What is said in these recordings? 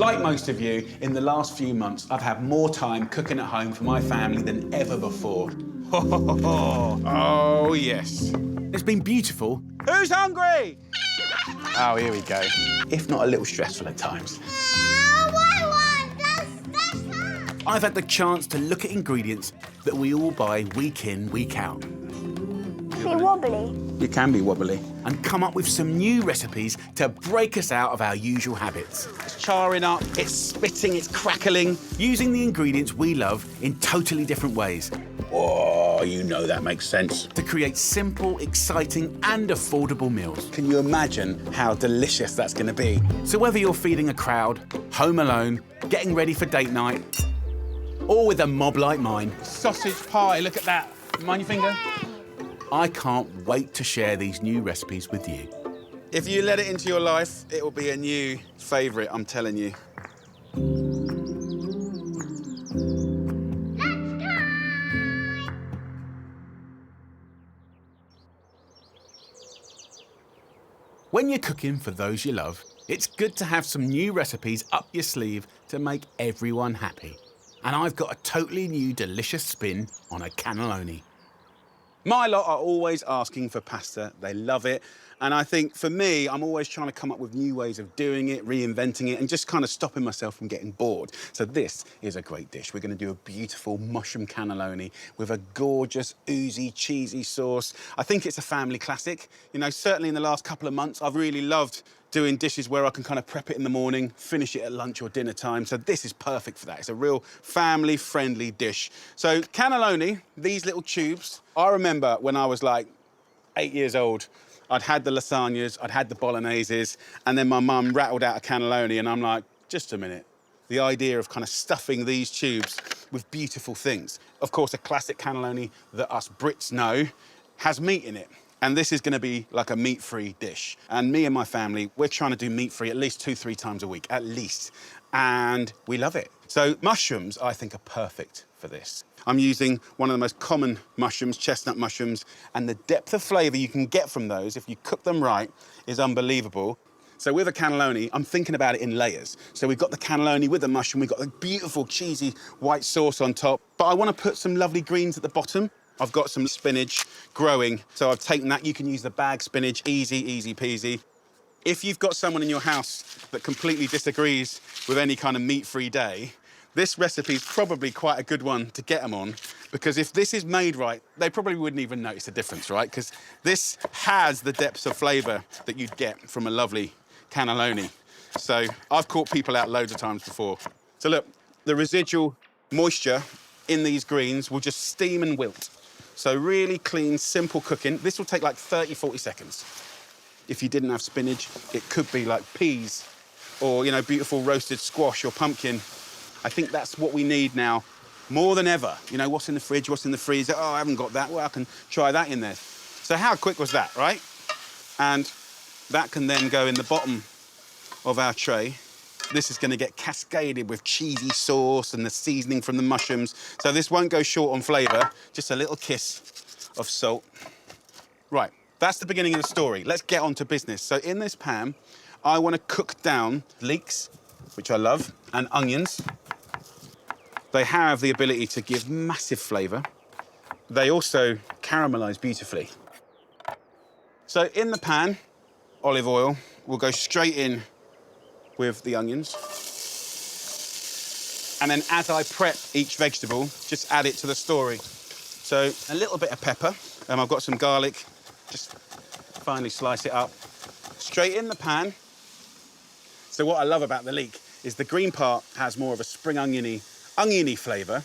Like most of you, in the last few months, I've had more time cooking at home for my family than ever before. Oh, yes. It's been beautiful. Who's hungry? Oh, here we go. If not a little stressful at times. I've had the chance to look at ingredients that we all buy week in, week out. Be wobbly. You can be wobbly. And come up with some new recipes to break us out of our usual habits. It's charring up, it's spitting, it's crackling, using the ingredients we love in totally different ways. Oh, you know that makes sense. To create simple, exciting and affordable meals. Can you imagine how delicious that's going to be? So whether you're feeding a crowd, home alone, getting ready for date night, or with a mob like mine. Sausage pie, look at that. Mind your finger? I can't wait to share these new recipes with you. If you let it into your life, it will be a new favourite, I'm telling you. When you're cooking for those you love, it's good to have some new recipes up your sleeve to make everyone happy. And I've got a totally new delicious spin on a cannelloni. My lot are always asking for pasta. They love it. And I think for me, I'm always trying to come up with new ways of doing it, reinventing it, and just kind of stopping myself from getting bored. So this is a great dish. We're going to do a beautiful mushroom cannelloni with a gorgeous, oozy, cheesy sauce. I think it's a family classic. You know, certainly in the last couple of months, I've really loved doing dishes where I can kind of prep it in the morning, finish it at lunch or dinner time. So this is perfect for that. It's a real family-friendly dish. So cannelloni, these little tubes, I remember when I was like 8 years old, I'd had the lasagnas, I'd had the bologneses, and then my mum rattled out a cannelloni, and I'm like, just a minute. The idea of kind of stuffing these tubes with beautiful things. Of course, a classic cannelloni that us Brits know has meat in it. And this is going to be like a meat-free dish. And me and my family, we're trying to do meat-free at least 2-3 times a week, at least. And we love it. So mushrooms, I think, are perfect for this. I'm using one of the most common mushrooms, chestnut mushrooms, and the depth of flavour you can get from those, if you cook them right, is unbelievable. So with a cannelloni, I'm thinking about it in layers. So we've got the cannelloni with the mushroom, we've got the beautiful cheesy white sauce on top, but I want to put some lovely greens at the bottom. I've got some spinach growing, so I've taken that. You can use the bag spinach, easy peasy. If you've got someone in your house that completely disagrees with any kind of meat-free day, this recipe is probably quite a good one to get them on, because if this is made right, they probably wouldn't even notice the difference, right? Because this has the depths of flavour that you'd get from a lovely cannelloni. So I've caught people out loads of times before. So look, the residual moisture in these greens will just steam and wilt. So really clean, simple cooking. This will take like 30-40 seconds. If you didn't have spinach, it could be like peas or, you know, beautiful roasted squash or pumpkin. I think that's what we need now more than ever. You know, what's in the fridge, what's in the freezer? Oh, I haven't got that. Well, I can try that in there. So how quick was that, right? And that can then go in the bottom of our tray. This is going to get cascaded with cheesy sauce and the seasoning from the mushrooms. So this won't go short on flavour, just a little kiss of salt. Right, that's the beginning of the story. Let's get on to business. So in this pan, I want to cook down leeks, which I love, and onions. They have the ability to give massive flavour. They also caramelise beautifully. So in the pan, olive oil will go straight in with the onions. And then as I prep each vegetable, just add it to the story. So a little bit of pepper. I've got some garlic. Just finely slice it up. Straight in the pan. So what I love about the leek is the green part has more of a spring oniony flavour,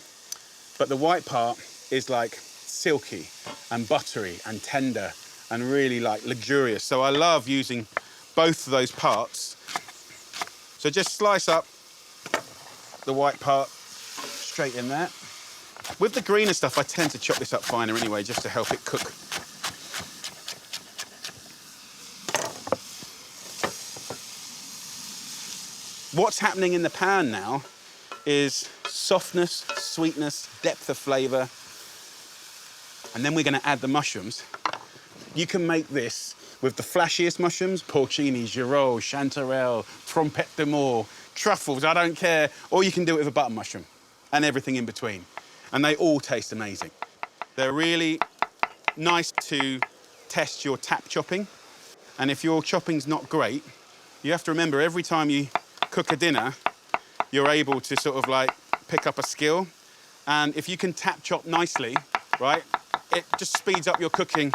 but the white part is like silky and buttery and tender and really like luxurious. So I love using both of those parts. So just slice up the white part straight in there. With the greener stuff, I tend to chop this up finer anyway, just to help it cook. What's happening in the pan now is softness, sweetness, depth of flavour, and then we're going to add the mushrooms. You can make this with the flashiest mushrooms, porcini, girolles, chanterelle, trompette de mort, truffles, I don't care. Or you can do it with a button mushroom and everything in between. And they all taste amazing. They're really nice to test your tap chopping. And if your chopping's not great, you have to remember every time you cook a dinner, you're able to sort of like pick up a skill. And if you can tap chop nicely, right, it just speeds up your cooking.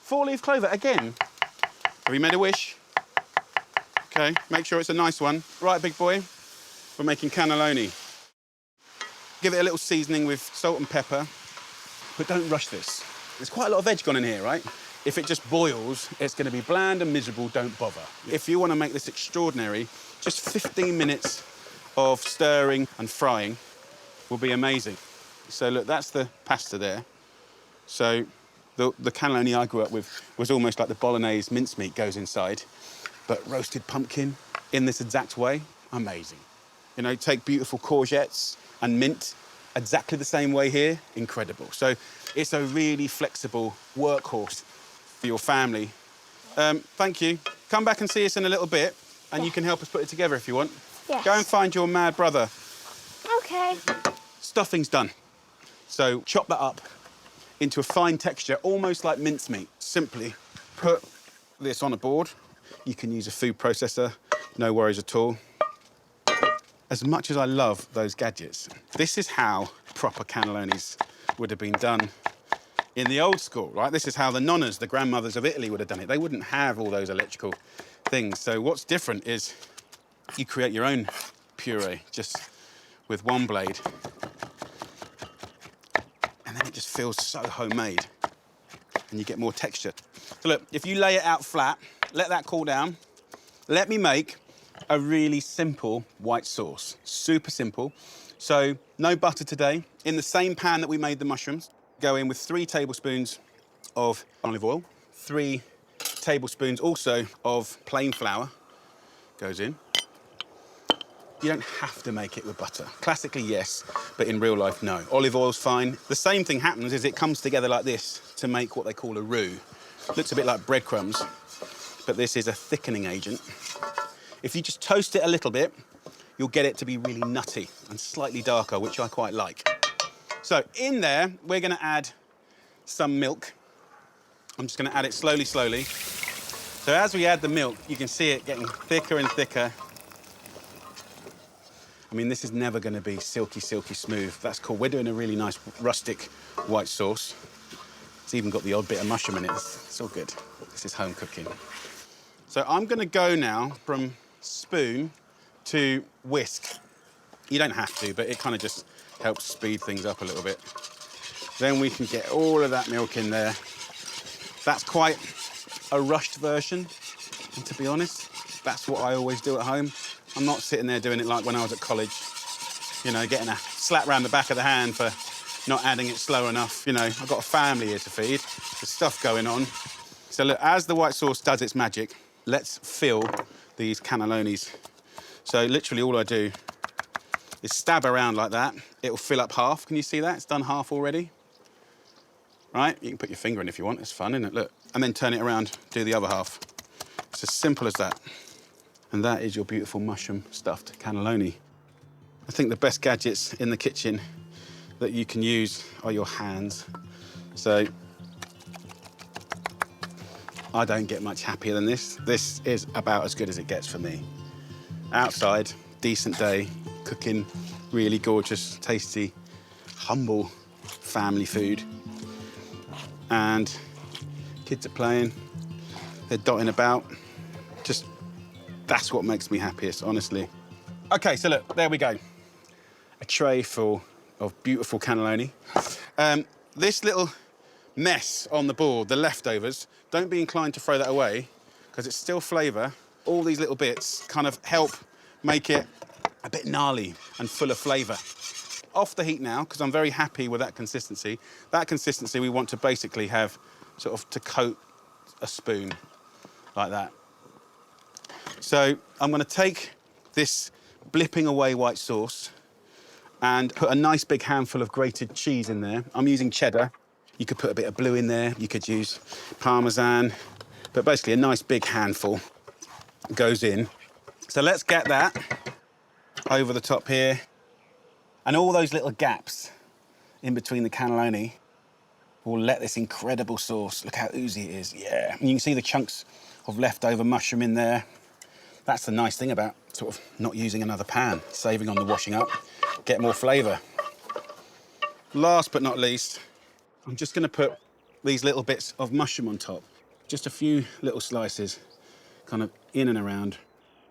4-leaf clover, again. Have you made a wish? Okay, make sure it's a nice one. Right, big boy, we're making cannelloni. Give it a little seasoning with salt and pepper, but don't rush this. There's quite a lot of veg gone in here, right? If it just boils, it's going to be bland and miserable, don't bother. If you want to make this extraordinary, just 15 minutes of stirring and frying will be amazing. So look, that's the pasta there. So the cannelloni I grew up with was almost like the bolognese mincemeat goes inside, but roasted pumpkin in this exact way, amazing. You know, take beautiful courgettes and mint, exactly the same way here, incredible. So it's a really flexible workhorse for your family. Thank you. Come back and see us in a little bit, and you can help us put it together if you want. Yes. Go and find your mad brother. Okay. Stuffing's done. So chop that up into a fine texture, almost like mincemeat. Simply put this on a board. You can use a food processor, no worries at all. As much as I love those gadgets, this is how proper cannellonis would have been done in the old school, right? This is how the nonnas, the grandmothers of Italy would have done it. They wouldn't have all those electrical things. So what's different is you create your own puree just with one blade. And then it just feels so homemade. And you get more texture. So look, if you lay it out flat, let that cool down. Let me make a really simple white sauce. Super simple. So no butter today. In the same pan that we made the mushrooms, go in with 3 tablespoons of olive oil, 3 tablespoons also of plain flour goes in. You don't have to make it with butter. Classically, yes, but in real life, no. Olive oil's fine. The same thing happens is it comes together like this to make what they call a roux. Looks a bit like breadcrumbs, but this is a thickening agent. If you just toast it a little bit, you'll get it to be really nutty and slightly darker, which I quite like. So in there, we're gonna add some milk. I'm just gonna add it slowly, slowly. So as we add the milk, you can see it getting thicker and thicker. I mean, this is never gonna be silky, silky smooth. That's cool. We're doing a really nice rustic white sauce. It's even got the odd bit of mushroom in it. It's all good. This is home cooking. So I'm gonna go now from spoon to whisk. You don't have to, but it kind of just helps speed things up a little bit. Then we can get all of that milk in there. That's quite a rushed version, and to be honest, that's what I always do at home. I'm not sitting there doing it like when I was at college, you know, getting a slap round the back of the hand for not adding it slow enough. You know, I've got a family here to feed. There's stuff going on. So look, as the white sauce does its magic, let's fill these cannellonis. So literally all I do is stab around like that. It'll fill up half. Can you see that? It's done half already. Right? You can put your finger in if you want. It's fun, isn't it? Look. And then turn it around, do the other half. It's as simple as that. And that is your beautiful mushroom stuffed cannelloni. I think the best gadgets in the kitchen that you can use are your hands. So I don't get much happier than this. This is about as good as it gets for me. Outside, decent day, cooking really gorgeous, tasty, humble family food. And kids are playing, they're dotting about. Just, that's what makes me happiest, honestly. Okay, so look, there we go. A tray full of beautiful cannelloni. This little mess on the board, the leftovers, don't be inclined to throw that away because it's still flavour. All these little bits kind of help make it a bit gnarly and full of flavour. Off the heat now, because I'm very happy with that consistency. That consistency we want to basically have sort of to coat a spoon like that. So I'm going to take this blipping away white sauce and put a nice big handful of grated cheese in there. I'm using cheddar. You could put a bit of blue in there. You could use Parmesan, but basically a nice big handful. goes in. So let's get that over the top here. And all those little gaps in between the cannelloni will let this incredible sauce, look how oozy it is, yeah. And you can see the chunks of leftover mushroom in there. That's the nice thing about sort of not using another pan, saving on the washing up, get more flavour. Last but not least, I'm just gonna put these little bits of mushroom on top. Just a few little slices, kind of in and around,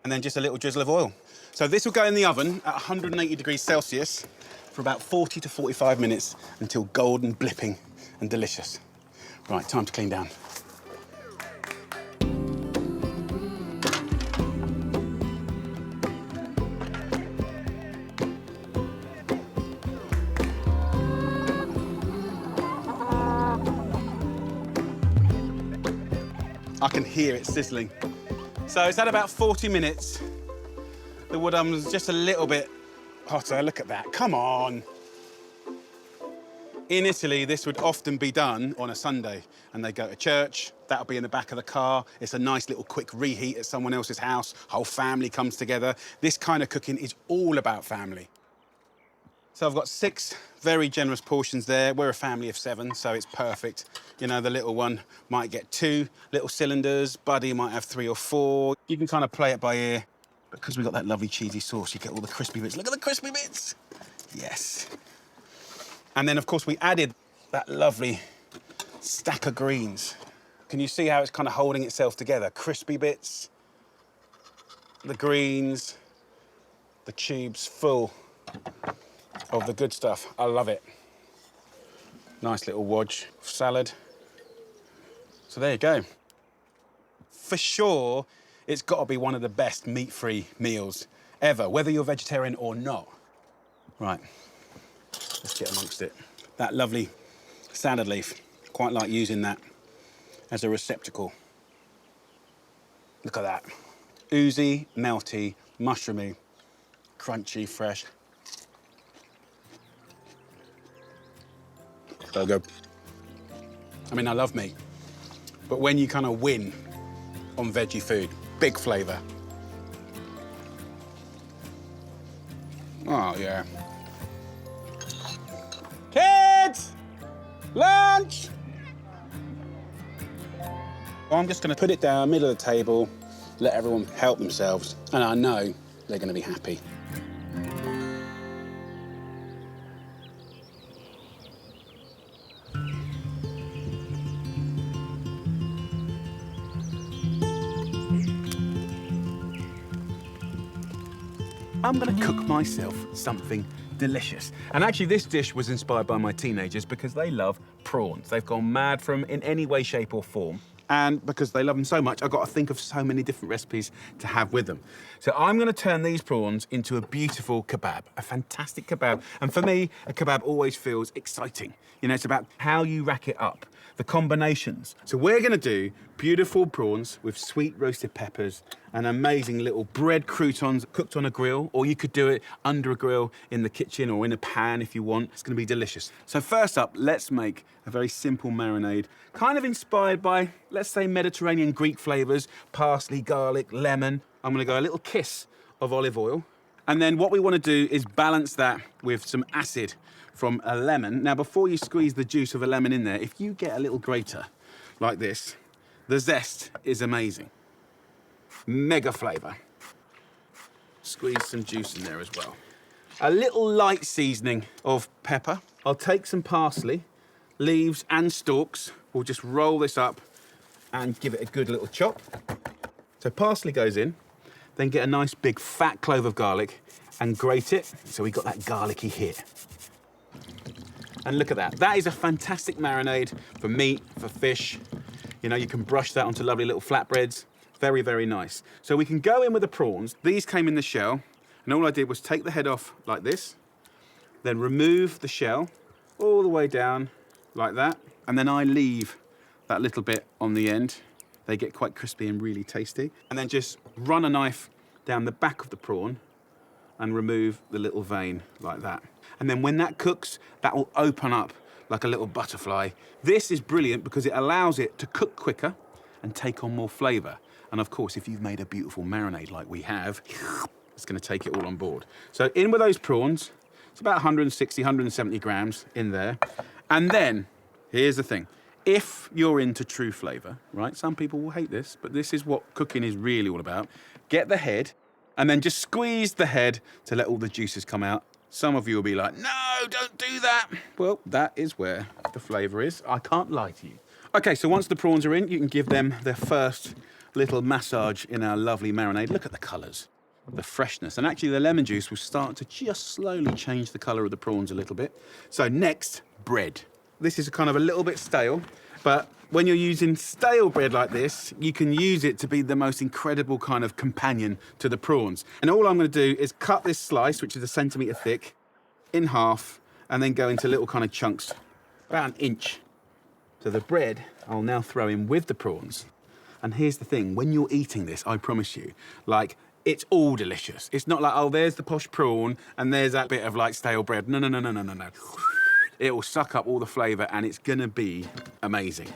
and then just a little drizzle of oil. So this will go in the oven at 180 degrees Celsius for about 40 to 45 minutes until golden, blipping and delicious. Right, time to clean down. I can hear it sizzling. So it's had about 40 minutes. The wood oven's just a little bit hotter. Look at that, come on. In Italy, this would often be done on a Sunday, and they go to church. That'll be in the back of the car. It's a nice little quick reheat at someone else's house. Whole family comes together. This kind of cooking is all about family. So I've got 6 very generous portions there. We're a family of 7, so it's perfect. You know, the little one might get 2 little cylinders. Buddy might have 3 or 4. You can kind of play it by ear. Because we've got that lovely cheesy sauce, you get all the crispy bits. Look at the crispy bits. Yes. And then, of course, we added that lovely stack of greens. Can you see how it's kind of holding itself together? Crispy bits, the greens, the tubes full of the good stuff. I love it. Nice little wodge of salad. So there you go. For sure, it's got to be one of the best meat-free meals ever, whether you're vegetarian or not. Right, let's get amongst it. That lovely salad leaf, quite like using that as a receptacle. Look at that. Oozy, melty, mushroomy, crunchy, fresh. So good. I mean, I love meat, but when you kind of win on veggie food, big flavour. Oh, yeah. Kids! Lunch! I'm just going to put it down, middle of the table, let everyone help themselves, and I know they're going to be happy. I'm gonna cook myself something delicious. And actually this dish was inspired by my teenagers because they love prawns. They've gone mad for them in any way, shape or form. And because they love them so much, I've got to think of so many different recipes to have with them. So I'm gonna turn these prawns into a beautiful kebab, a fantastic kebab. And for me, a kebab always feels exciting. You know, it's about how you rack it up, the combinations. So we're gonna do beautiful prawns with sweet roasted peppers and amazing little bread croutons cooked on a grill, or you could do it under a grill in the kitchen or in a pan if you want. It's gonna be delicious. So first up, let's make a very simple marinade, kind of inspired by, let's say, Mediterranean Greek flavors, parsley, garlic, lemon. I'm gonna go a little kiss of olive oil. And then what we wanna do is balance that with some acid from a lemon. Now, before you squeeze the juice of a lemon in there, if you get a little grater like this, the zest is amazing. Mega flavour. Squeeze some juice in there as well. A little light seasoning of pepper. I'll take some parsley, leaves and stalks. We'll just roll this up and give it a good little chop. So parsley goes in, then get a nice big fat clove of garlic and grate it so we got that garlicky hit. And look at that. That is a fantastic marinade for meat, for fish. You know, you can brush that onto lovely little flatbreads. Very, very nice. So we can go in with the prawns. These came in the shell, and all I did was take the head off like this, then remove the shell all the way down like that, and then I leave that little bit on the end. They get quite crispy and really tasty. And then just run a knife down the back of the prawn and remove the little vein like that. And then when that cooks, that will open up like a little butterfly. This is brilliant because it allows it to cook quicker and take on more flavour. And of course, if you've made a beautiful marinade like we have, it's going to take it all on board. So in with those prawns. It's about 160, 170 grams in there. And then, here's the thing. If you're into true flavour, right, some people will hate this, but this is what cooking is really all about. Get the head, and then just squeeze the head to let all the juices come out. Some of you will be like, no, don't do that. Well, that is where the flavour is. I can't lie to you. Okay, so once the prawns are in, you can give them their first little massage in our lovely marinade. Look at the colours, the freshness. And actually the lemon juice will start to just slowly change the colour of the prawns a little bit. So next, bread. This is kind of a little bit stale, but when you're using stale bread like this, you can use it to be the most incredible kind of companion to the prawns. And all I'm going to do is cut this slice, which is 1 centimetre thick, in half, and then go into little kind of chunks, about 1 inch. So the bread I'll now throw in with the prawns. And here's the thing, when you're eating this, I promise you, like, it's all delicious. It's not like, oh, there's the posh prawn and there's that bit of like stale bread. No, no, no, no, no, no, no. It will suck up all the flavour and it's gonna be amazing.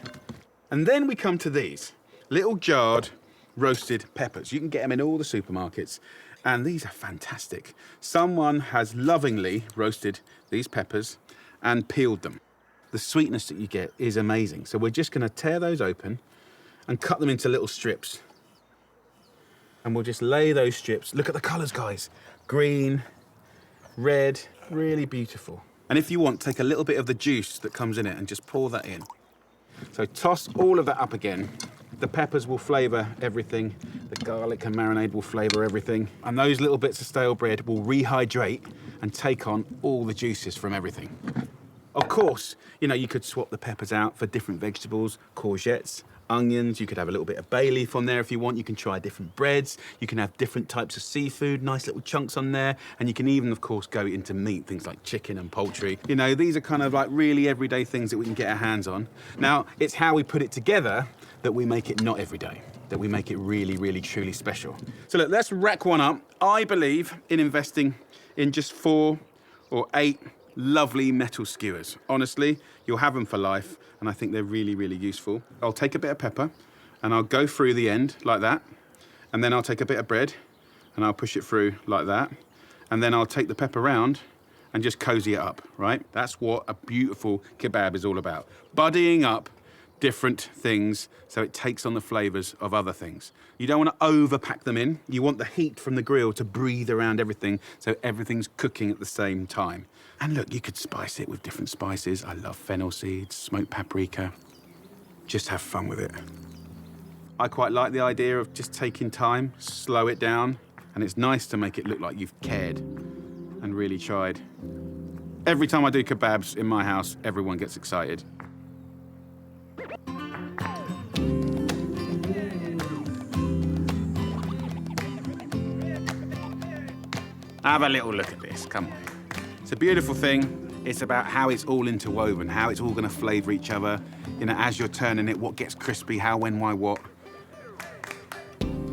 And then we come to these little jarred roasted peppers. You can get them in all the supermarkets and these are fantastic. Someone has lovingly roasted these peppers and peeled them. The sweetness that you get is amazing. So we're just gonna tear those open and cut them into little strips. And we'll just lay those strips. Look at the colours, guys. Green, red, really beautiful. And if you want, take a little bit of the juice that comes in it and just pour that in. So toss all of that up again. The peppers will flavour everything. The garlic and marinade will flavour everything. And those little bits of stale bread will rehydrate and take on all the juices from everything. Of course, you know, you could swap the peppers out for different vegetables, courgettes, onions. You could have a little bit of bay leaf on there if you want. You can try different breads. You can have different types of seafood, nice little chunks on there. And you can even, of course, go into meat, things like chicken and poultry. You know, these are kind of like really everyday things that we can get our hands on. Now, it's how we put it together that we make it not everyday, that we make it really, really, truly special. So look, let's rack one up. I believe in investing in just 4 or 8 lovely metal skewers. Honestly, you'll have them for life, and I think they're really, really useful. I'll take a bit of pepper, and I'll go through the end like that, and then I'll take a bit of bread, and I'll push it through like that, and then I'll take the pepper round and just cozy it up, right? That's what a beautiful kebab is all about. Buddying up different things so it takes on the flavours of other things. You don't want to overpack them in. You want the heat from the grill to breathe around everything so everything's cooking at the same time. And look, you could spice it with different spices. I love fennel seeds, smoked paprika. Just have fun with it. I quite like the idea of just taking time, slow it down, and it's nice to make it look like you've cared and really tried. Every time I do kebabs in my house, everyone gets excited. Have a little look at this, come on. It's a beautiful thing. It's about how it's all interwoven, how it's all gonna flavour each other. You know, as you're turning it, what gets crispy, how, when, why, what.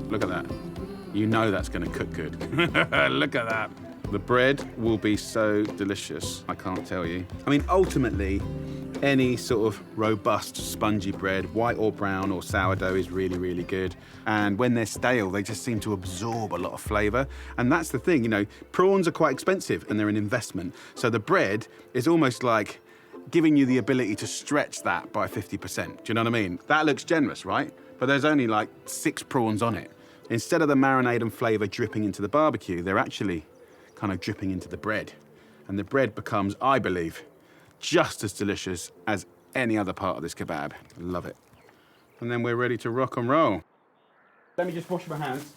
Look at that. You know that's gonna cook good. Look at that. The bread will be so delicious, I can't tell you. I mean, ultimately, any sort of robust, spongy bread, white or brown or sourdough is really, really good. And when they're stale, they just seem to absorb a lot of flavour. And that's the thing, you know, prawns are quite expensive and they're an investment. So the bread is almost like giving you the ability to stretch that by 50%. Do you know what I mean? That looks generous, right? But there's only like 6 prawns on it. Instead of the marinade and flavour dripping into the barbecue, they're actually kind of dripping into the bread. And the bread becomes, I believe, just as delicious as any other part of this kebab. Love it. And then we're ready to rock and roll. Let me just wash my hands.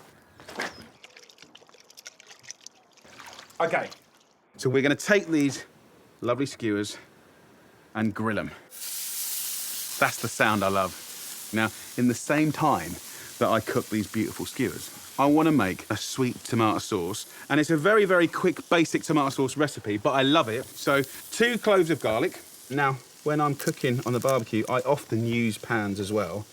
Okay, so we're gonna take these lovely skewers and grill them. That's the sound I love. Now, in the same time that I cook these beautiful skewers, I want to make a sweet tomato sauce. And it's a very, very quick, basic tomato sauce recipe, but I love it. So 2 cloves of garlic. Now, when I'm cooking on the barbecue, I often use pans as well.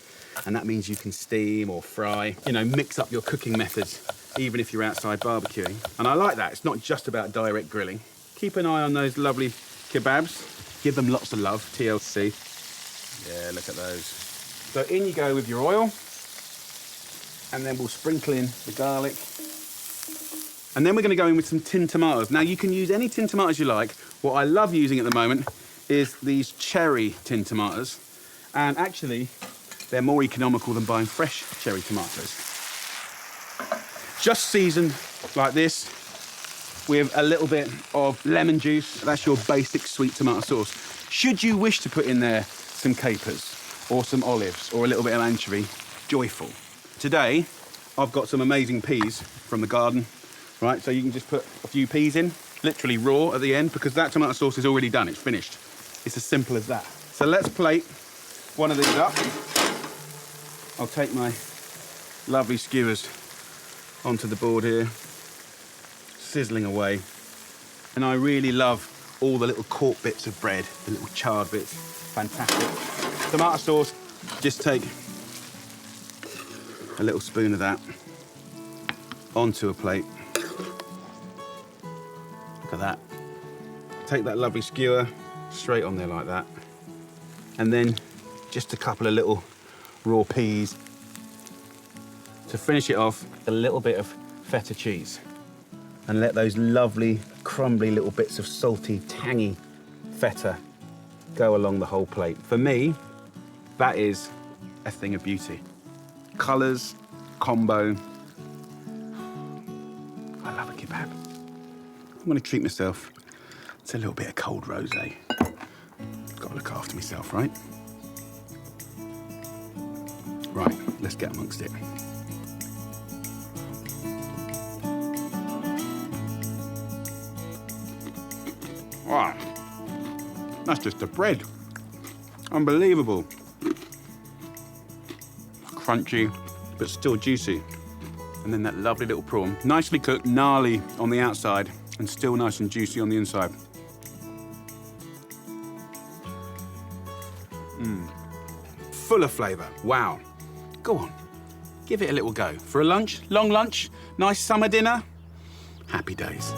And that means you can steam or fry, you know, mix up your cooking methods, even if you're outside barbecuing. And I like that. It's not just about direct grilling. Keep an eye on those lovely kebabs. Give them lots of love, TLC. Yeah, look at those. So in you go with your oil. And then we'll sprinkle in the garlic. And then we're going to go in with some tinned tomatoes. Now, you can use any tinned tomatoes you like. What I love using at the moment is these cherry tinned tomatoes. And actually, they're more economical than buying fresh cherry tomatoes. Just seasoned like this with a little bit of lemon juice. That's your basic sweet tomato sauce. Should you wish to put in there some capers or some olives or a little bit of anchovy, joyful. Today, I've got some amazing peas from the garden, right? So you can just put a few peas in, literally raw at the end, because that tomato sauce is already done, it's finished. It's as simple as that. So let's plate one of these up. I'll take my lovely skewers onto the board here, sizzling away. And I really love all the little cork bits of bread, the little charred bits, fantastic. Tomato sauce, just take a little spoon of that onto a plate. Look at that. Take that lovely skewer straight on there like that. And then just a couple of little raw peas. To finish it off, a little bit of feta cheese. And let those lovely, crumbly little bits of salty, tangy feta go along the whole plate. For me, that is a thing of beauty. Colours, combo. I love a kebab. I'm gonna treat myself to a little bit of cold rosé. Gotta look after myself, right? Right, let's get amongst it. Wow, that's just the bread. Unbelievable. Crunchy, but still juicy. And then that lovely little prawn. Nicely cooked, gnarly on the outside, and still nice and juicy on the inside. Full of flavour, wow. Go on, give it a little go. For a lunch, long lunch, nice summer dinner, happy days.